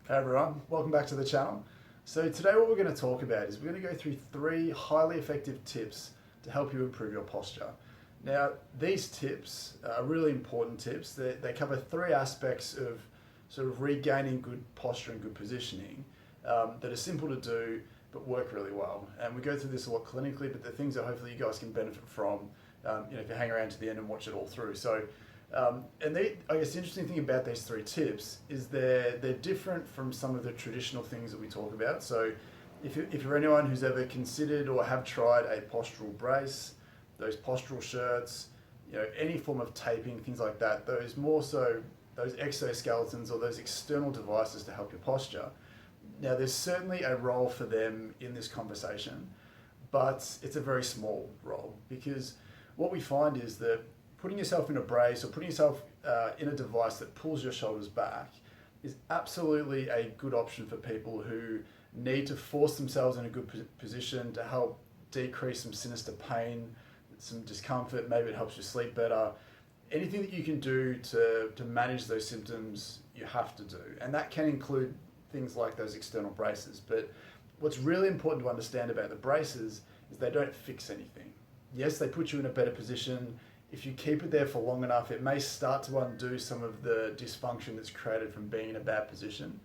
Hey everyone, welcome back to the channel. So today what we're going to talk about is we're going to go through 3 highly effective tips to help you improve your posture. Now these tips are really important tips. They cover 3 aspects of sort of regaining good posture and good positioning that are simple to do but work really well. And we go through this a lot clinically, but the things that hopefully you guys can benefit from if you hang around to the end and watch it all through. So I guess the interesting thing about these 3 tips is they're different from some of the traditional things that we talk about. So if you're anyone who's ever considered or have tried a postural brace, those postural shirts, any form of taping, things like that, those exoskeletons or those external devices to help your posture. Now there's certainly a role for them in this conversation, but it's a very small role, because what we find is that putting yourself in a brace or putting yourself in a device that pulls your shoulders back is absolutely a good option for people who need to force themselves in a good position to help decrease some sinister pain, some discomfort. Maybe it helps you sleep better. Anything that you can do to manage those symptoms, you have to do. And that can include things like those external braces. But what's really important to understand about the braces is they don't fix anything. Yes, they put you in a better position. If you keep it there for long enough, it may start to undo some of the dysfunction that's created from being in a bad position.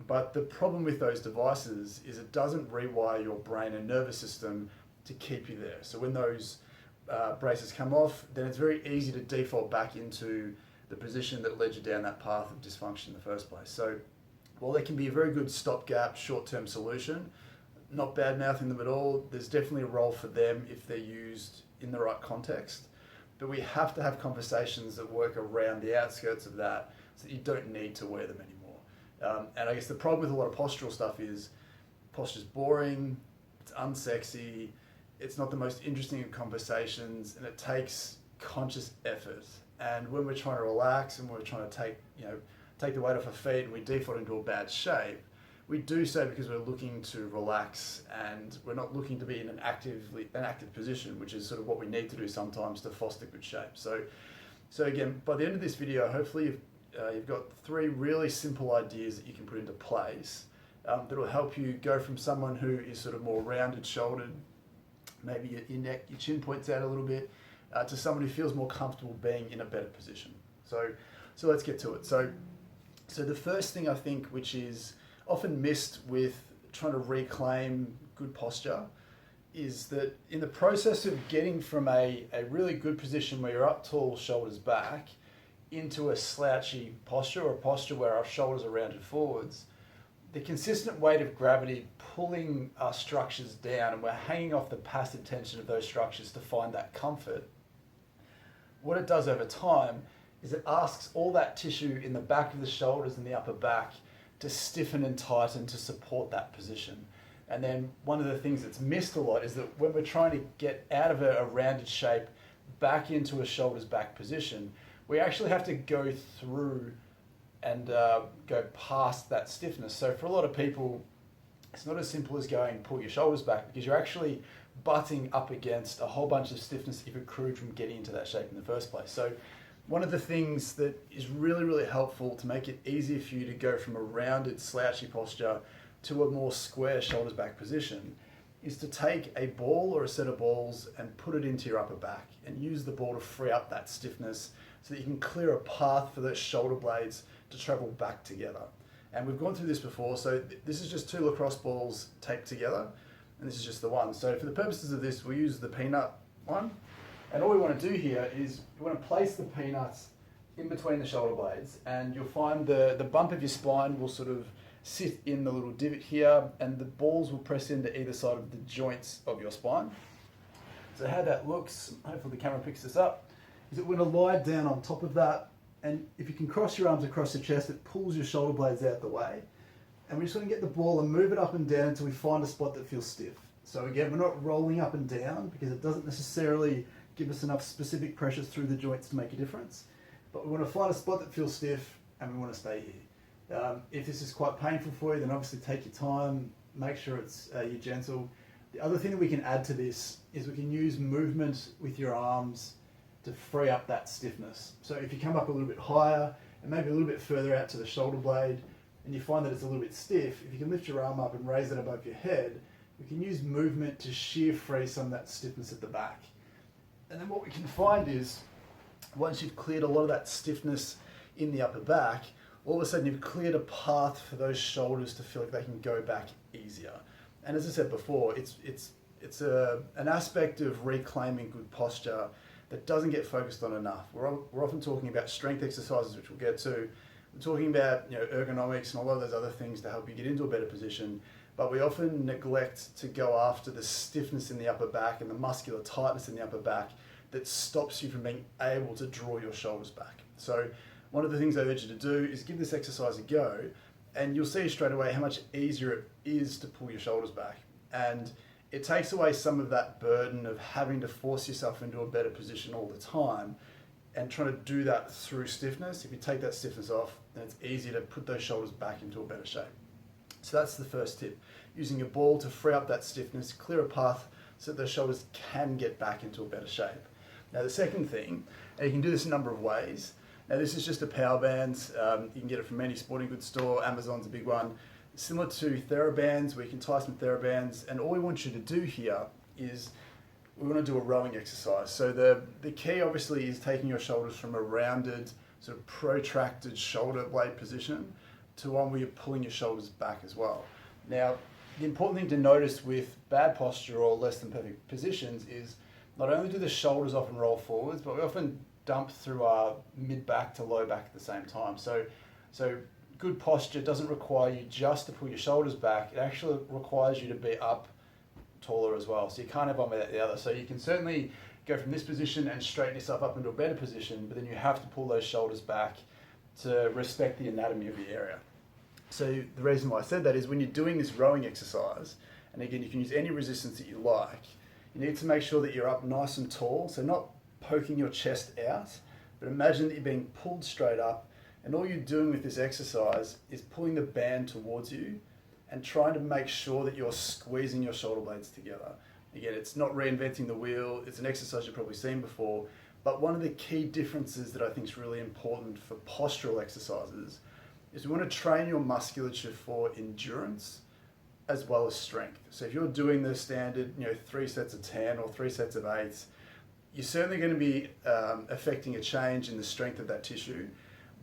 But the problem with those devices is it doesn't rewire your brain and nervous system to keep you there. So when those braces come off, then it's very easy to default back into the position that led you down that path of dysfunction in the first place. So while they can be a very good stopgap, short-term solution, not bad-mouthing them at all, there's definitely a role for them if they're used in the right context. But we have to have conversations that work around the outskirts of that so that you don't need to wear them anymore. And I guess the problem with a lot of postural stuff is posture's boring, it's unsexy, it's not the most interesting of conversations, and it takes conscious effort. And when we're trying to relax and we're trying to take the weight off our feet and we default into a bad shape, we do so because we're looking to relax and we're not looking to be in an active position, which is sort of what we need to do sometimes to foster good shape. So again, by the end of this video, hopefully you've got 3 really simple ideas that you can put into place that will help you go from someone who is sort of more rounded shouldered, maybe your neck, your chin points out a little bit, to someone who feels more comfortable being in a better position. So let's get to it. So the first thing I think, which is often missed with trying to reclaim good posture, is that in the process of getting from a really good position where you're up tall, shoulders back, into a slouchy posture, or a posture where our shoulders are rounded forwards, the consistent weight of gravity pulling our structures down and we're hanging off the passive tension of those structures to find that comfort, what it does over time is it asks all that tissue in the back of the shoulders and the upper back to stiffen and tighten to support that position. And then one of the things that's missed a lot is that when we're trying to get out of a rounded shape back into a shoulders back position, we actually have to go through and go past that stiffness. So for a lot of people, it's not as simple as going pull your shoulders back, because you're actually butting up against a whole bunch of stiffness that you've accrued from getting into that shape in the first place. So one of the things that is really, really helpful to make it easier for you to go from a rounded, slouchy posture to a more square shoulders back position is to take a ball or a set of balls and put it into your upper back and use the ball to free up that stiffness so that you can clear a path for those shoulder blades to travel back together. And we've gone through this before, so this is just 2 lacrosse balls taped together, and this is just the one. So for the purposes of this, we'll use the peanut one. And all we want to do here is we want to place the peanuts in between the shoulder blades, and you'll find the bump of your spine will sort of sit in the little divot here, and the balls will press into either side of the joints of your spine. So how that looks, hopefully the camera picks this up, is that we're going to lie down on top of that, and if you can cross your arms across your chest, it pulls your shoulder blades out the way. And we're just going to get the ball and move it up and down until we find a spot that feels stiff. So again, we're not rolling up and down because it doesn't necessarily give us enough specific pressures through the joints to make a difference. But we want to find a spot that feels stiff and we want to stay here. If this is quite painful for you, then obviously take your time, make sure you're gentle. The other thing that we can add to this is we can use movement with your arms to free up that stiffness. So if you come up a little bit higher and maybe a little bit further out to the shoulder blade, and you find that it's a little bit stiff, if you can lift your arm up and raise it above your head, we can use movement to shear free some of that stiffness at the back. And then what we can find is, once you've cleared a lot of that stiffness in the upper back, all of a sudden you've cleared a path for those shoulders to feel like they can go back easier. And as I said before, it's an aspect of reclaiming good posture that doesn't get focused on enough. We're often talking about strength exercises, which we'll get to. We're talking about ergonomics and all of those other things to help you get into a better position, but we often neglect to go after the stiffness in the upper back and the muscular tightness in the upper back that stops you from being able to draw your shoulders back. So one of the things I urge you to do is give this exercise a go, and you'll see straight away how much easier it is to pull your shoulders back. And it takes away some of that burden of having to force yourself into a better position all the time and trying to do that through stiffness. If you take that stiffness off, then it's easier to put those shoulders back into a better shape. So that's the first tip, using a ball to free up that stiffness, clear a path so that the shoulders can get back into a better shape. Now the second thing, and you can do this a number of ways. Now this is just a power band. You can get it from any sporting goods store. Amazon's a big one. Similar to TheraBands, where you can tie some TheraBands, and all we want you to do here is we want to do a rowing exercise. So the key obviously is taking your shoulders from a rounded, sort of protracted shoulder blade position to one where you're pulling your shoulders back as well. Now, the important thing to notice with bad posture or less than perfect positions is not only do the shoulders often roll forwards, but we often dump through our mid-back to low back at the same time. So good posture doesn't require you just to pull your shoulders back. It actually requires you to be up taller as well. So you can't have one without the other. So you can certainly go from this position and straighten yourself up into a better position, but then you have to pull those shoulders back to respect the anatomy of the area. So the reason why I said that is when you're doing this rowing exercise, and again, you can use any resistance that you like, you need to make sure that you're up nice and tall. So not poking your chest out, but imagine that you're being pulled straight up, and all you're doing with this exercise is pulling the band towards you and trying to make sure that you're squeezing your shoulder blades together. Again, it's not reinventing the wheel. It's an exercise you've probably seen before, but one of the key differences that I think is really important for postural exercises is we want to train your musculature for endurance as well as strength. So if you're doing the standard, 3 sets of 10 or 3 sets of 8, you're certainly going to be affecting a change in the strength of that tissue.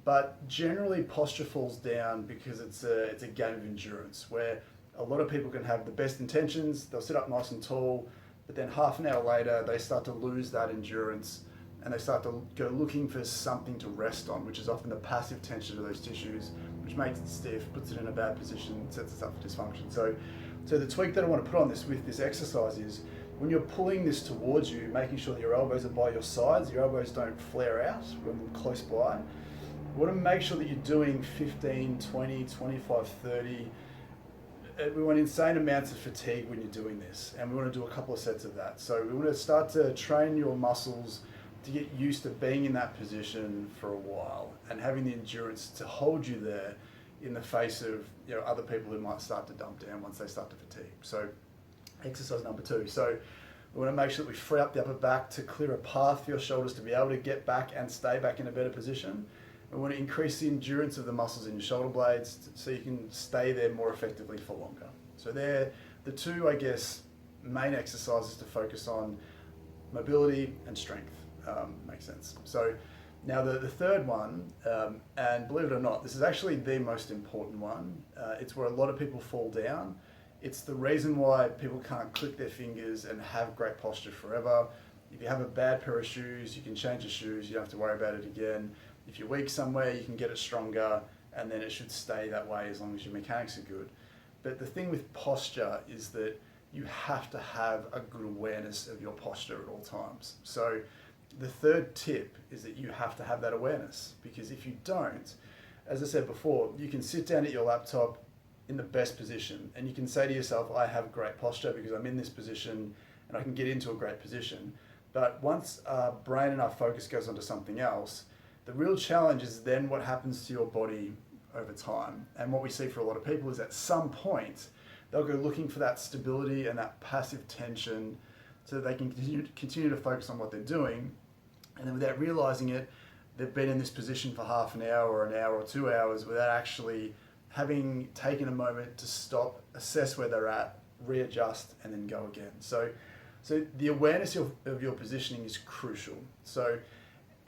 But generally posture falls down because it's a game of endurance, where a lot of people can have the best intentions, they'll sit up nice and tall, but then half an hour later they start to lose that endurance and they start to go looking for something to rest on, which is often the passive tension of those tissues, which makes it stiff, puts it in a bad position, sets us up for dysfunction. So the tweak that I want to put on this with this exercise is when you're pulling this towards you, making sure that your elbows are by your sides, your elbows don't flare out when they're close by. We want to make sure that you're doing 15, 20, 25, 30. We want insane amounts of fatigue when you're doing this, and we want to do a couple of sets of that. So we want to start to train your muscles to get used to being in that position for a while and having the endurance to hold you there in the face of other people who might start to dump down once they start to fatigue. So exercise number 2. So we want to make sure that we free up the upper back to clear a path for your shoulders to be able to get back and stay back in a better position. We want to increase the endurance of the muscles in your shoulder blades so you can stay there more effectively for longer. So they're the 2, main exercises to focus on: mobility and strength. Makes sense. So now the third one, and believe it or not, this is actually the most important one. It's where a lot of people fall down. It's the reason why people can't click their fingers and have great posture forever. If you have a bad pair of shoes, you can change your shoes. You don't have to worry about it again. If you're weak somewhere, you can get it stronger, and then it should stay that way as long as your mechanics are good. But the thing with posture is that you have to have a good awareness of your posture at all times. So the third tip is that you have to have that awareness, because if you don't, as I said before, you can sit down at your laptop in the best position and you can say to yourself, I have great posture because I'm in this position and I can get into a great position. But once our brain and our focus goes onto something else, the real challenge is then what happens to your body over time. And what we see for a lot of people is at some point, they'll go looking for that stability and that passive tension so that they can continue to focus on what they're doing. And then without realizing it, they've been in this position for half an hour or an hour or 2 hours without actually having taken a moment to stop, assess where they're at, readjust, and then go again. So the awareness of your positioning is crucial. So,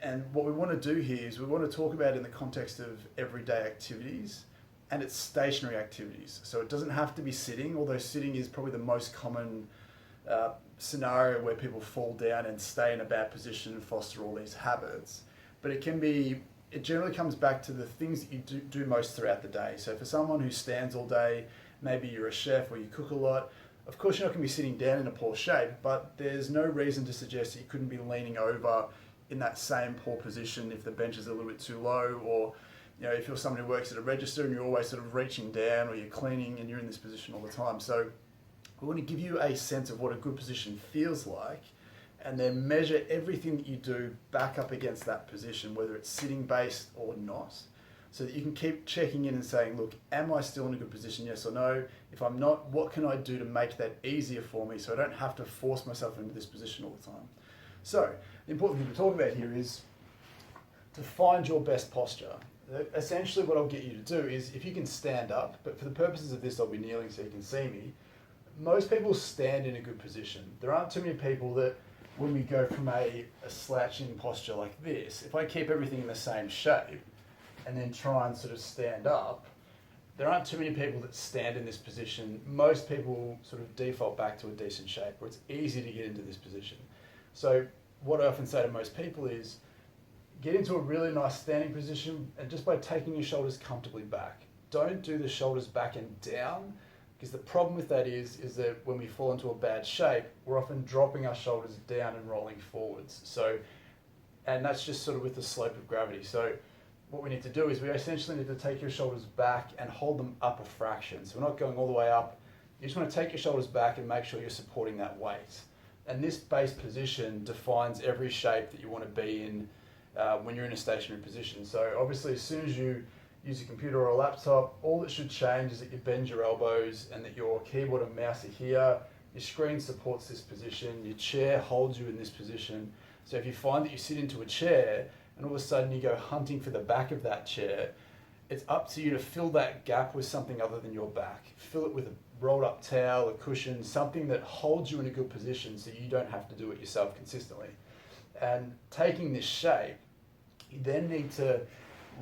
and what we want to do here is we want to talk about it in the context of everyday activities and it's stationary activities. So it doesn't have to be sitting, although sitting is probably the most common scenario where people fall down and stay in a bad position and foster all these habits. But it generally comes back to the things that you do most throughout the day. So for someone who stands all day, maybe you're a chef or you cook a lot, of course you're not going to be sitting down in a poor shape, but there's no reason to suggest that you couldn't be leaning over in that same poor position if the bench is a little bit too low, or if you're someone who works at a register and you're always sort of reaching down, or you're cleaning and you're in this position all the time. So we want to give you a sense of what a good position feels like, and then measure everything that you do back up against that position, whether it's sitting based or not, so that you can keep checking in and saying, look, am I still in a good position, yes or no? If I'm not, what can I do to make that easier for me so I don't have to force myself into this position all the time? So the important thing to talk about here is to find your best posture. Essentially what I'll get you to do is, if you can stand up, but for the purposes of this I'll be kneeling so you can see me, most people stand in a good position. There aren't too many people that, when we go from a slouching posture like this, if I keep everything in the same shape and then try and sort of stand up, there aren't too many people that stand in this position. Most people sort of default back to a decent shape, where it's easy to get into this position. So what I often say to most people is, get into a really nice standing position, and just by taking your shoulders comfortably back. Don't do the shoulders back and down, because the problem with that is that when we fall into a bad shape, we're often dropping our shoulders down and rolling forwards. So, and that's just sort of with the slope of gravity. So what we need to do is we essentially need to take your shoulders back and hold them up a fraction. So we're not going all the way up. You just want to take your shoulders back and make sure you're supporting that weight. And this base position defines every shape that you want to be in when you're in a stationary position. So obviously, as soon as you use a computer or a laptop, all that should change is that you bend your elbows and that your keyboard and mouse are here, your screen supports this position, your chair holds you in this position. So if you find that you sit into a chair and all of a sudden you go hunting for the back of that chair, it's up to you to fill that gap with something other than your back. Fill it with a rolled up towel, a cushion, something that holds you in a good position so you don't have to do it yourself consistently. And taking this shape, you then need to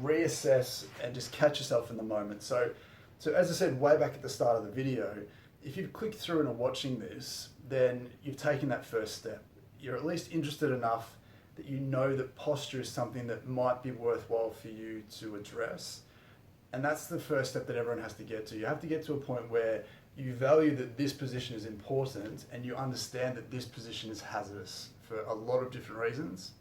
reassess and just catch yourself in the moment. So as I said way back at the start of the video, if you've clicked through and are watching this, then you've taken that first step. You're at least interested enough that you know that posture is something that might be worthwhile for you to address. And that's the first step that everyone has to get to. You have to get to a point where you value that this position is important and you understand that this position is hazardous for a lot of different reasons.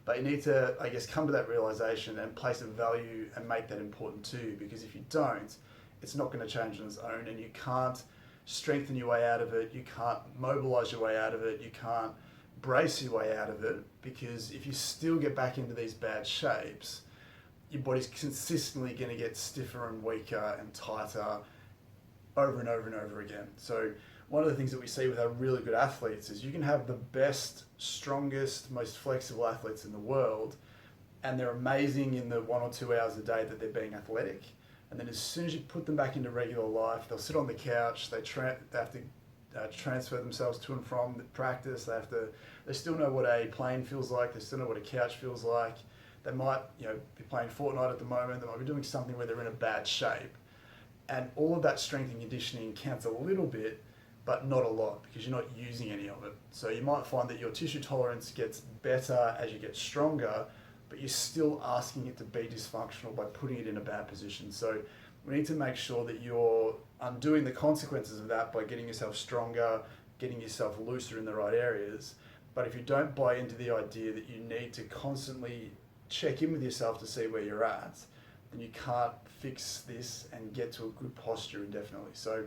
But you need to, I guess, come to that realization and place a value and make that important too, because if you don't, it's not going to change on its own, and you can't strengthen your way out of it, you can't mobilize your way out of it, you can't brace your way out of it, because if you still get back into these bad shapes, your body's consistently going to get stiffer and weaker and tighter over and over and over again. So one of the things that we see with our really good athletes is you can have the best, strongest, most flexible athletes in the world, and they're amazing in the 1 or 2 hours a day that they're being athletic. And then as soon as you put them back into regular life, they'll sit on the couch, they have to transfer themselves to and from the practice, they still know what a plane feels like, they still know what a couch feels like. They might be playing Fortnite at the moment, they might be doing something where they're in a bad shape. And all of that strength and conditioning counts a little bit, but not a lot, because you're not using any of it. So you might find that your tissue tolerance gets better as you get stronger, but you're still asking it to be dysfunctional by putting it in a bad position. So we need to make sure that you're undoing the consequences of that by getting yourself stronger, getting yourself looser in the right areas. But if you don't buy into the idea that you need to constantly check in with yourself to see where you're at, then you can't fix this and get to a good posture indefinitely. So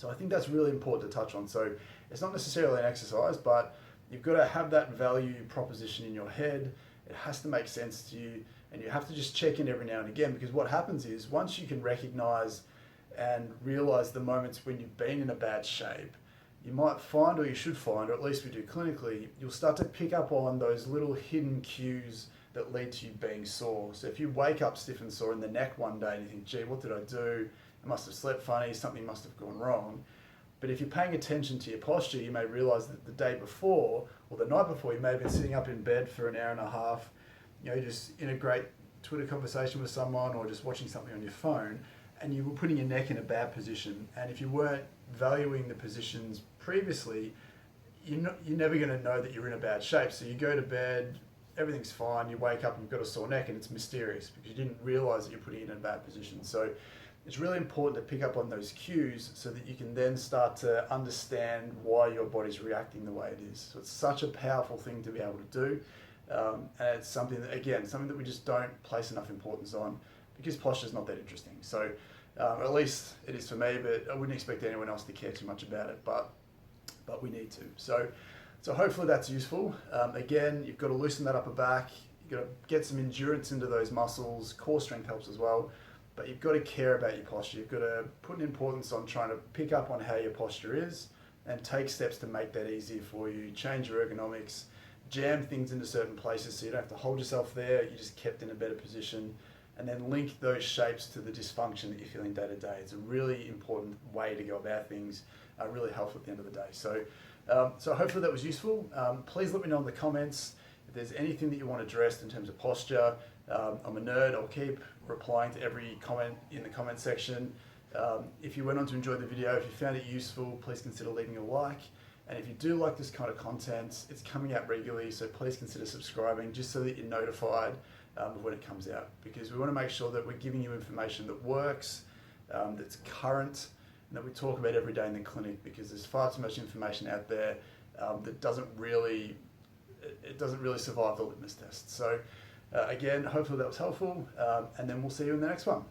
I think that's really important to touch on. So it's not necessarily an exercise, but you've got to have that value proposition in your head. It has to make sense to you, and you have to just check in every now and again, because what happens is once you can recognize and realize the moments when you've been in a bad shape, you might find, or you should find, or at least we do clinically, you'll start to pick up on those little hidden cues that lead to you being sore. So if you wake up stiff and sore in the neck one day and you think, gee, what did I do? I must have slept funny, something must have gone wrong. But if you're paying attention to your posture, you may realize that the day before or the night before, you may have been sitting up in bed for an hour and a half, just in a great Twitter conversation with someone or just watching something on your phone, and you were putting your neck in a bad position. And if you weren't valuing the positions previously, you're never going to know that you're in a bad shape. So you go to bed, everything's fine, you wake up and you've got a sore neck, and it's mysterious because you didn't realize that you're putting it in a bad position. So it's really important to pick up on those cues so that you can then start to understand why your body's reacting the way it is. So it's such a powerful thing to be able to do. And it's something that we just don't place enough importance on because posture is not that interesting. So at least it is for me, but I wouldn't expect anyone else to care too much about it, but we need to. So hopefully that's useful. Again, you've got to loosen that upper back. You've got to get some endurance into those muscles. Core strength helps as well. But you've got to care about your posture. You've got to put an importance on trying to pick up on how your posture is and take steps to make that easier for you. Change your ergonomics, jam things into certain places so you don't have to hold yourself there. You're just kept in a better position. And then link those shapes to the dysfunction that you're feeling day to day. It's a really important way to go about things, really helpful at the end of the day. So hopefully that was useful. Please let me know in the comments if there's anything that you want addressed in terms of posture. I'm a nerd. I'll keep replying to every comment in the comment section. If you went on to enjoy the video, if you found it useful, please consider leaving a like. And if you do like this kind of content, it's coming out regularly, so please consider subscribing just so that you're notified of when it comes out. Because we want to make sure that we're giving you information that works, that's current, and that we talk about every day in the clinic, because there's far too much information out there that doesn't really survive the litmus test. So again, hopefully that was helpful, and then we'll see you in the next one.